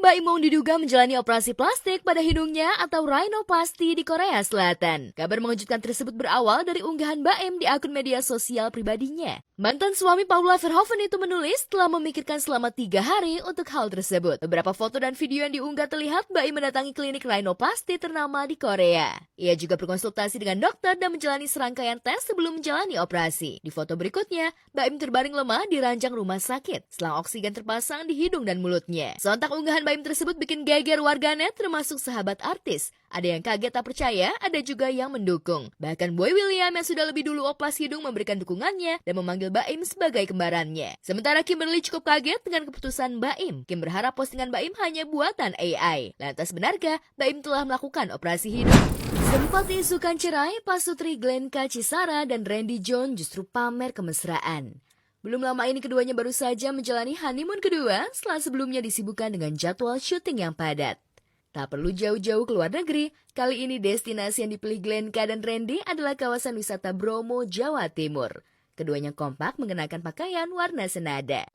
Baim Wong diduga menjalani operasi plastik pada hidungnya atau rhinoplasty di Korea Selatan. Kabar mengejutkan tersebut berawal dari unggahan Baim di akun media sosial pribadinya. Mantan suami Paula Verhoeven itu menulis telah memikirkan selama 3 hari untuk hal tersebut. Beberapa foto dan video yang diunggah terlihat Baim mendatangi klinik rhinoplasty ternama di Korea. Ia juga berkonsultasi dengan dokter dan menjalani serangkaian tes sebelum menjalani operasi. Di foto berikutnya, Baim terbaring lemah di ranjang rumah sakit. Selang oksigen terpasang di hidung dan mulutnya. Sontak unggahan Baim tersebut bikin geger warganet termasuk sahabat artis. Ada yang kaget tak percaya, ada juga yang mendukung. Bahkan Boy William yang sudah lebih dulu operasi hidung memberikan dukungannya dan memanggil Baim sebagai kembarannya. Sementara Kimberly cukup kaget dengan keputusan Baim. Kim berharap postingan Baim hanya buatan AI. Lantas benarkah Baim telah melakukan operasi hidung? Sempat diisukan cerai, pasutri Glenka Cisara dan Randy John justru pamer kemesraan. Belum lama ini keduanya baru saja menjalani honeymoon kedua setelah sebelumnya disibukkan dengan jadwal syuting yang padat. Tak perlu jauh-jauh ke luar negeri, kali ini destinasi yang dipilih Glenka dan Randy adalah kawasan wisata Bromo, Jawa Timur. Keduanya kompak mengenakan pakaian warna senada.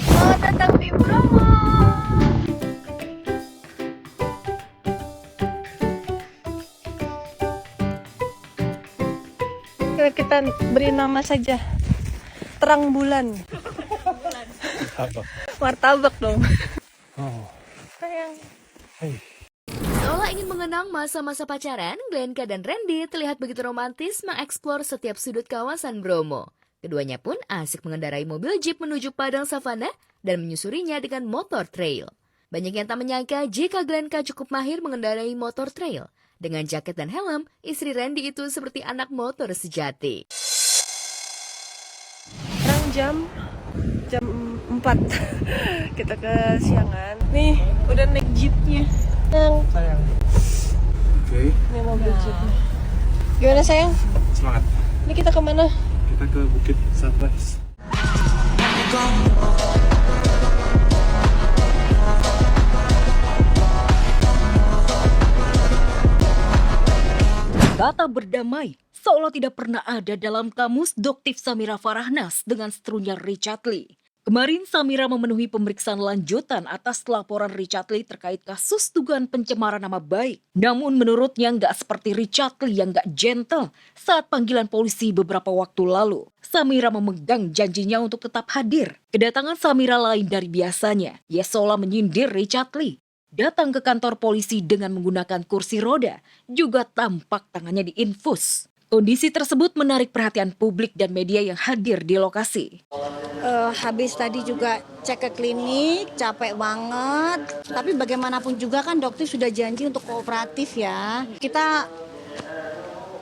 Selamat datang di Bromo! Kita beri nama saja terang bulan. Martabak dong. Oh. Sayang. Hey. Seolah ingin mengenang masa-masa pacaran, Glenka dan Randy terlihat begitu romantis mengeksplor setiap sudut kawasan Bromo. Keduanya pun asik mengendarai mobil jeep menuju padang savana dan menyusurinya dengan motor trail. Banyak yang tak menyangka jika Glenka cukup mahir mengendarai motor trail. Dengan jaket dan helm, istri Randy itu seperti anak motor sejati. Sekarang jam 4. Kita ke siangan. Nih, udah naik jeepnya. Sayang. Oke. Ini mobil jeepnya. Gimana sayang? Semangat. Ini kita kemana? Kita ke Bukit Sunrise. Kata berdamai seolah tidak pernah ada dalam kamus Doktiv Samira Farahnas dengan seterunya Richard Lee. Kemarin Samira memenuhi pemeriksaan lanjutan atas laporan Richard Lee terkait kasus dugaan pencemaran nama baik. Namun menurutnya nggak seperti Richard Lee yang nggak gentle saat panggilan polisi beberapa waktu lalu. Samira memegang janjinya untuk tetap hadir. Kedatangan Samira lain dari biasanya. Ia seolah menyindir Richard Lee. Datang ke kantor polisi dengan menggunakan kursi roda, juga tampak tangannya diinfus. Kondisi tersebut menarik perhatian publik dan media yang hadir di lokasi. Habis tadi juga cek ke klinik, capek banget. Tapi bagaimanapun juga kan dokter sudah janji untuk kooperatif ya. Kita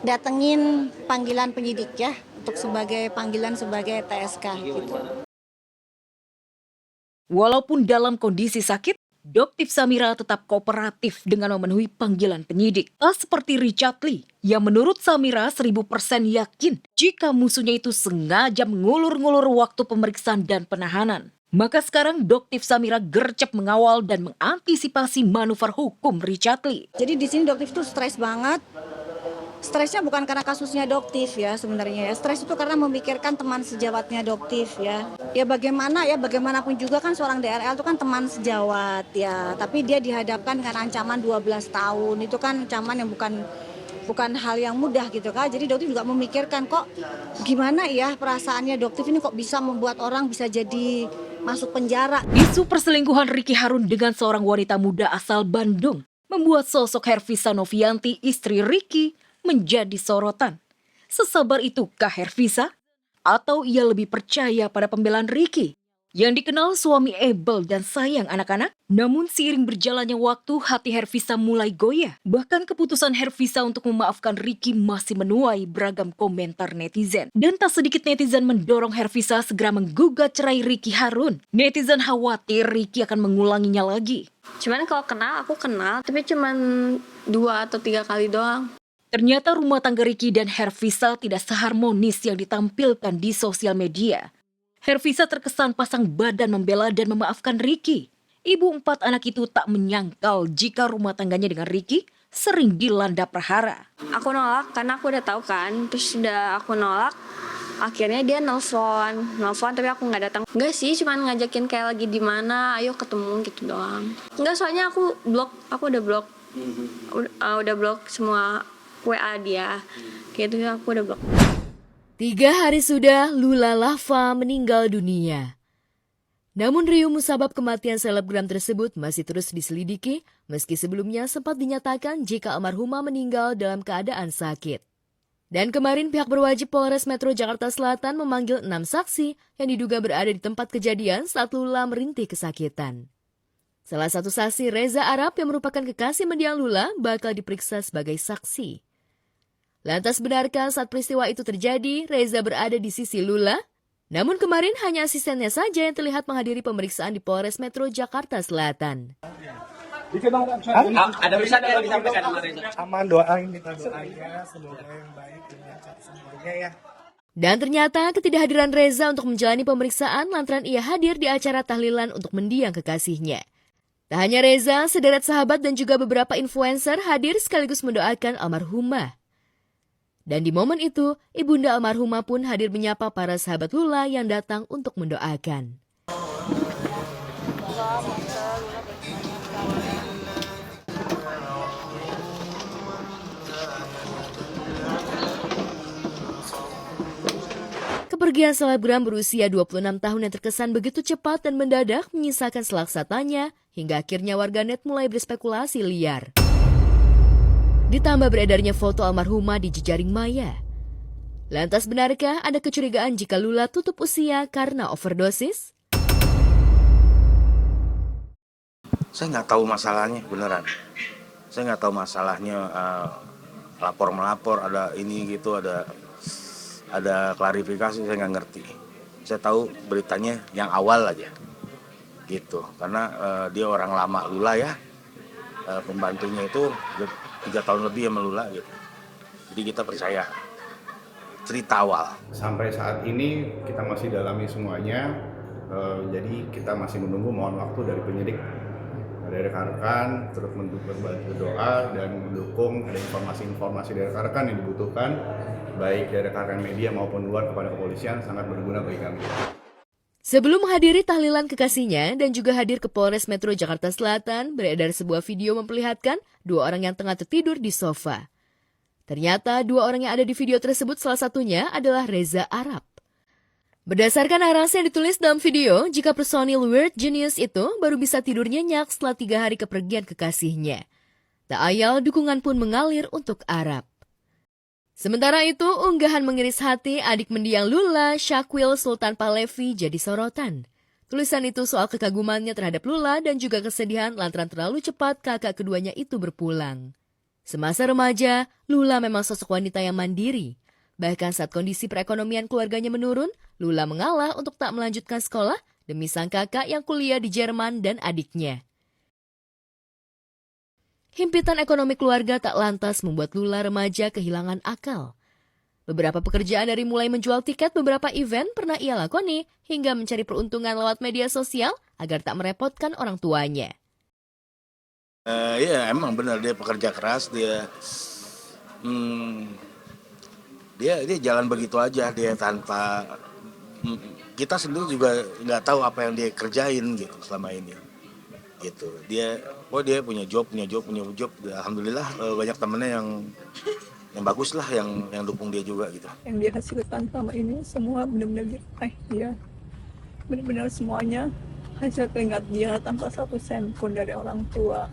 datengin panggilan penyidik ya, untuk sebagai panggilan sebagai TSK gitu. Walaupun dalam kondisi sakit, Doktiv Samira tetap kooperatif dengan memenuhi panggilan penyidik. Tak seperti Richard Lee, yang menurut Samira 1000% yakin jika musuhnya itu sengaja mengulur-ngulur waktu pemeriksaan dan penahanan. Maka sekarang Doktiv Samira gercep mengawal dan mengantisipasi manuver hukum Richard Lee. Jadi di sini Doktiv tuh stres banget. Stresnya bukan karena kasusnya Doktiv ya sebenarnya ya. Stres itu karena memikirkan teman sejawatnya Doktiv ya. Ya bagaimanapun juga kan seorang DRL itu kan teman sejawat ya. Tapi dia dihadapkan dengan ancaman 12 tahun. Itu kan ancaman yang bukan hal yang mudah gitu kan. Jadi Doktiv juga memikirkan kok gimana ya perasaannya Doktiv ini kok bisa membuat orang bisa jadi masuk penjara. Isu perselingkuhan Ricky Harun dengan seorang wanita muda asal Bandung membuat sosok Hervisa Novianti, istri Ricky, menjadi sorotan. Sesabar itukah Hervisa? Atau ia lebih percaya pada pembelaan Ricky yang dikenal suami Ebel dan sayang anak-anak? Namun seiring berjalannya waktu, hati Hervisa mulai goyah. Bahkan keputusan Hervisa untuk memaafkan Ricky masih menuai beragam komentar netizen. Dan tak sedikit netizen mendorong Hervisa segera menggugat cerai Ricky Harun. Netizen khawatir Ricky akan mengulanginya lagi. Cuman kalau kenal, aku kenal, tapi cuman 2 atau 3 kali doang. Ternyata rumah tangga Ricky dan Hervisa tidak seharmonis yang ditampilkan di sosial media. Hervisa terkesan pasang badan membela dan memaafkan Ricky. Ibu 4 anak itu tak menyangkal jika rumah tangganya dengan Ricky sering dilanda prahara. Aku nolak karena aku udah tahu kan, terus udah aku nolak. Akhirnya dia nelfon tapi aku nggak datang. Enggak sih, cuman ngajakin kayak lagi di mana, ayo ketemu gitu doang. Enggak, soalnya aku udah blok. Udah blok semua WA dia. Kayak itu aku udah blok. 3 hari sudah Lula Lava meninggal dunia. Namun riuh musabab kematian selebgram tersebut masih terus diselidiki, meski sebelumnya sempat dinyatakan jika almarhumah meninggal dalam keadaan sakit. Dan kemarin pihak berwajib Polres Metro Jakarta Selatan memanggil 6 saksi yang diduga berada di tempat kejadian saat Lula merintih kesakitan. Salah satu saksi Reza Arab yang merupakan kekasih mendiang Lula bakal diperiksa sebagai saksi. Lantas benarkah saat peristiwa itu terjadi Reza berada di sisi Lula? Namun kemarin hanya asistennya saja yang terlihat menghadiri pemeriksaan di Polres Metro Jakarta Selatan. Ada pesan yang disampaikan sama Reza? Aman, doain kita doanya semoga yang baik dan semuanya ya. Dan ternyata ketidakhadiran Reza untuk menjalani pemeriksaan lantaran ia hadir di acara tahlilan untuk mendiang kekasihnya. Tak hanya Reza, sederet sahabat dan juga beberapa influencer hadir sekaligus mendoakan almarhumah. Dan di momen itu, ibunda almarhumah pun hadir menyapa para sahabat Lula yang datang untuk mendoakan. Kepergian selebgram berusia 26 tahun yang terkesan begitu cepat dan mendadak menyisakan selaksa tanya, hingga akhirnya warganet mulai berspekulasi liar. Ditambah beredarnya foto almarhumah di jejaring maya. Lantas benarkah ada kecurigaan jika Lula tutup usia karena overdosis? Saya nggak tahu masalahnya beneran. Saya nggak tahu masalahnya lapor-melapor ada ini gitu, ada klarifikasi, saya nggak ngerti. Saya tahu beritanya yang awal aja gitu, karena dia orang lama Lula ya, pembantunya itu 3 tahun lebih sama Lula gitu. Jadi kita percaya cerita awal. Sampai saat ini kita masih dalami semuanya, jadi kita masih menunggu mohon waktu dari penyidik, dari rekan-rekan, terus berbagi doa dan mendukung ada informasi-informasi dari rekan-rekan yang dibutuhkan, baik dari rekan-rekan media maupun luar kepada kepolisian, sangat berguna bagi kami. Sebelum menghadiri tahlilan kekasihnya dan juga hadir ke Polres Metro Jakarta Selatan, beredar sebuah video memperlihatkan 2 orang yang tengah tertidur di sofa. Ternyata 2 orang yang ada di video tersebut salah satunya adalah Reza Arab. Berdasarkan narasi yang ditulis dalam video, jika personil Weird Genius itu baru bisa tidur nyenyak setelah 3 hari kepergian kekasihnya. Tak ayal dukungan pun mengalir untuk Arab. Sementara itu, unggahan mengiris hati adik mendiang Lula, Syakwil Sultan Palevi jadi sorotan. Tulisan itu soal kekagumannya terhadap Lula dan juga kesedihan lantaran terlalu cepat kakak keduanya itu berpulang. Semasa remaja, Lula memang sosok wanita yang mandiri. Bahkan saat kondisi perekonomian keluarganya menurun, Lula mengalah untuk tak melanjutkan sekolah demi sang kakak yang kuliah di Jerman dan adiknya. Himpitan ekonomi keluarga tak lantas membuat Lula remaja kehilangan akal. Beberapa pekerjaan dari mulai menjual tiket beberapa event pernah ia lakoni hingga mencari peruntungan lewat media sosial agar tak merepotkan orang tuanya. Ya emang benar dia pekerja keras, dia jalan begitu aja, dia tanpa kita sendiri juga nggak tahu apa yang dia kerjain gitu selama ini. Gitu. Dia punya job. Alhamdulillah banyak temennya yang bagus lah, yang dukung dia juga gitu. Yang dia hasilkan selama ini semua benar-benar dia benar-benar semuanya hasil keringat dia tanpa 1 sen pun dari orang tua.